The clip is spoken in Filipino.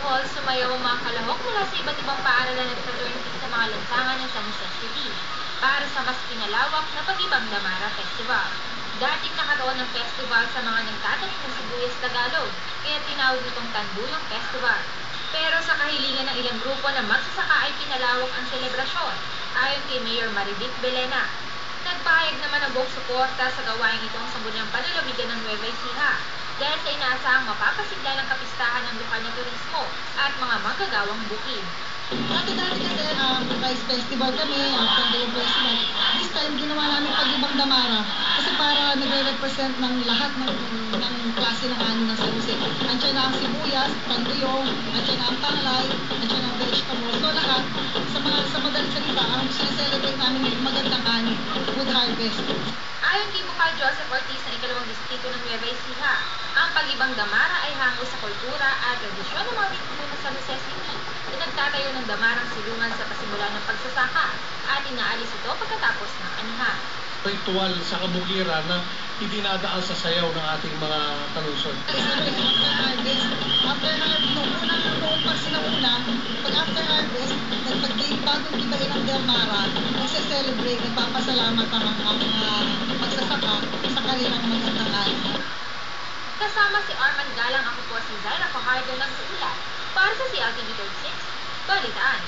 Hall, sumayaw ang mga kalahok mula sa iba't ibang paaralan at fraternity sa mga lansangan ng San Jose City para sa mas pinalawak na Pag-ibang Damara Festival. Dating nakataon ng festival sa mga nagtatanim ng sibuyas Tagalog, kaya tinawag itong Tandulong Festival. Pero sa kahilingan ng ilang grupo na magsasaka ay pinalawak ang selebrasyon, ayon kay Mayor Maridit Belena. Nagpahayag naman ang buong suporta sa gawain itong sangguniang panlalawigan ng Nueva Ecija dahil sa inaasahang mapapasigla ng kapistahan ng lokal na turismo at mga manggagawang bukid. Dati kasi Rice Festival kami, Tandulong Festival. This time, ginawa namin Pag-ibang Damara kasi para nagre-represent ng lahat ng klase ng ano ng San Jose. Andiyan na ang sibuyas, tanduyong, andiyan na ang tanglay, andiyan na ang vegetable. So lahat, sa madaling salita, ang sineselebrate namin yung magandang ani, good harvest. Ayon kay Bukal Joseph Ortiz ng ikalawang distrito ng Nueva Ecija, ang Pag-ibang Damara ay hango sa kultura at tradisyon ng mga ninuno sa Jose City na nagtatayo ng damarang silungan sa pasimula ng pagsasaka at inaalis ito pagkatapos ng anihan. Ritual sa kabukiran na idinadaan sa sayaw ng ating mga talusod. After harvest, noong pa sinauna, pag after harvest, bagong gibain ang Damara, nagse-celebrate, nagpapasalamat ang mga magsasaka sa kanilang magandang ani. Kasama si Arman Galang, ako po si Zaira Fajardo nagsuulat para sa CLTV 36, Balitaan.